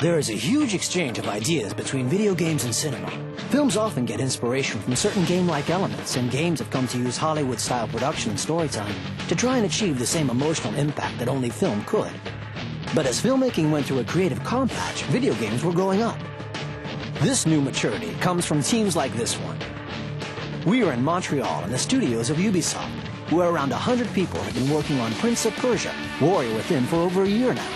There is a huge exchange of ideas between video games and cinema. Films often get inspiration from certain game-like elements, and games have come to use Hollywood-style production and storytelling to try and achieve the same emotional impact that only film could. But as filmmaking went through a creative calm patch, video games were growing up. This new maturity comes from teams like this one. We are in Montreal in the studios of UbiSoft, where around 100 people have been working on Prince of Persia, Warrior Within for over a year now.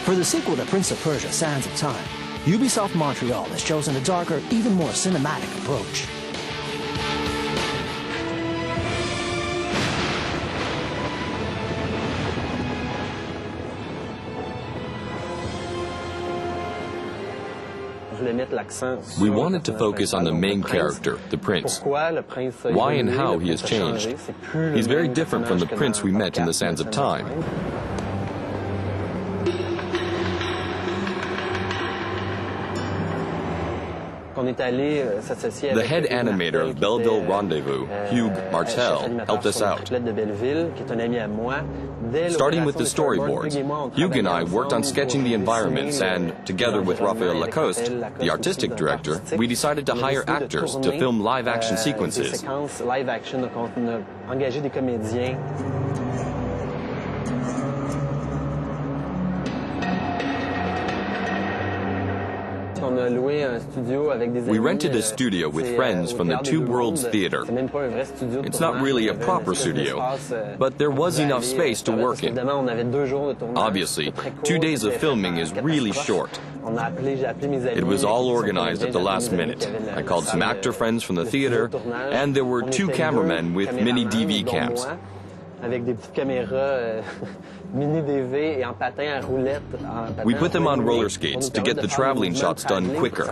For the sequel to Prince of Persia, Sands of Time, UbiSoft Montreal has chosen a darker, even more cinematic approach. We wanted to focus on the main character, the prince. Why and how he has changed. He's very different from the prince we met in the Sands of Time. The head animator of Belleville Rendezvous, Hugues Martel, helped us out. Starting with the storyboards, Hugues and I worked on sketching the environments, and together with Raphael Lacoste, the artistic director, we decided to hire actors to film live-action sequences. We rented a studio with friends from the Two Worlds Theater. It's not really a proper studio, but there was enough space to work in. Obviously, 2 days of filming is really short. It was all organized at the last minute. I called some actor friends from the theater, and there were 2 cameramen with mini DV cams. We put them on roller skates to get the traveling shots done quicker.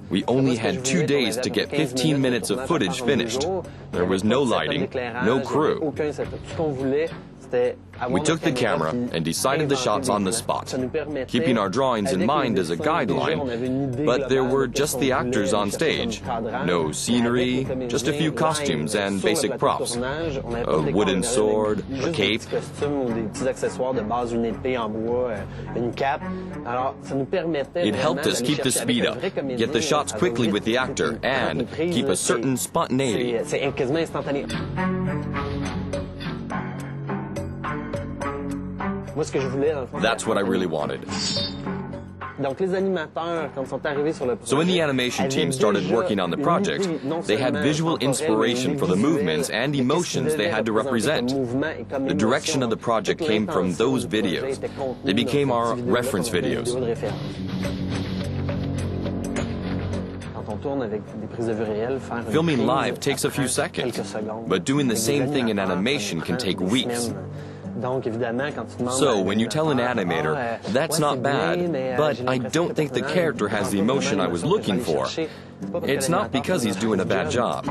We only had 2 days to get 15 minutes of footage finished. There was no lighting, no crew. We took the camera and decided the shots on the spot, keeping our drawings in mind as a guideline, but there were just the actors on stage. No scenery, just a few costumes and basic props. A wooden sword, a cape. It helped us keep the speed up, get the shots quickly with the actor, and keep a certain spontaneity. That's what I really wanted. So when the animation team started working on the project, they had visual inspiration for the movements and emotions they had to represent. The direction of the project came from those videos. They became our reference videos. Filming live takes a few seconds, but doing the same thing in animation can take weeks. So when you tell an animator, that's not bad, but I don't think the character has the emotion I was looking for, it's not because he's doing a bad job.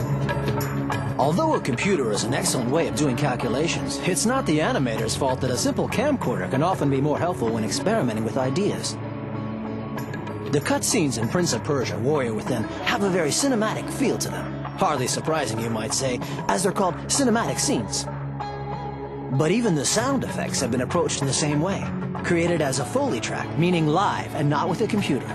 Although a computer is an excellent way of doing calculations, it's not the animator's fault that a simple camcorder can often be more helpful when experimenting with ideas. The cutscenes in Prince of Persia, Warrior Within, have a very cinematic feel to them. Hardly surprising, you might say, as they're called cinematic scenes. But even the sound effects have been approached in the same way, created as a Foley track, meaning live and not with a computer.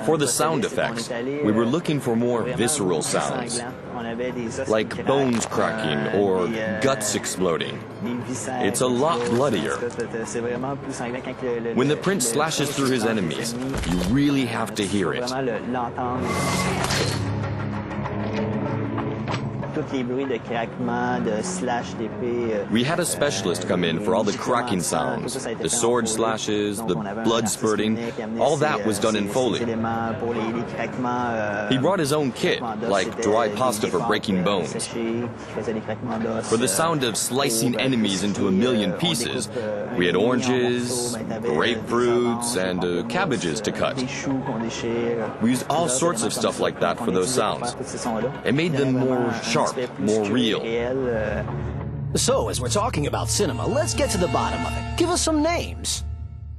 For the sound effects, we were looking for more visceral sounds, like bones cracking or guts exploding. It's a lot bloodier. When the prince slashes through his enemies, you really have to hear it. We had a specialist come in for all the cracking sounds, the sword slashes, the blood spurting, all that was done in Foley. He brought his own kit, like dry pasta for breaking bones. For the sound of slicing enemies into a million pieces, we had oranges, grapefruits, and cabbages to cut. We used all sorts of stuff like that for those sounds. It made them more sharp, more real. So, as we're talking about cinema, let's get to the bottom of it. Give us some names.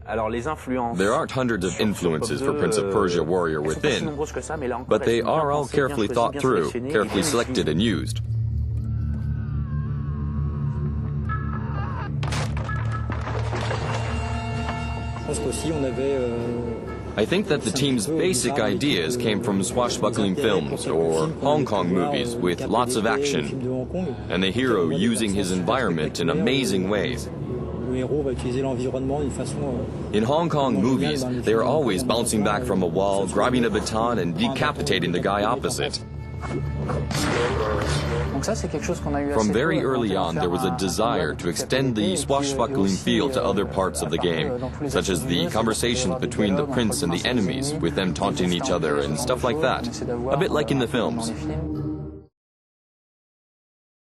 There aren't hundreds of influences for Prince of Persia, Warrior Within, but they are all carefully thought through, carefully selected and used. I think that the team's basic ideas came from swashbuckling films or Hong Kong movies with lots of action, and the hero using his environment in amazing ways. In Hong Kong movies, they are always bouncing back from a wall, grabbing a baton, and decapitating the guy opposite. From very early on, there was a desire to extend the swashbuckling feel to other parts of the game, such as the conversations between the prince and the enemies, with them taunting each other and stuff like that, a bit like in the films.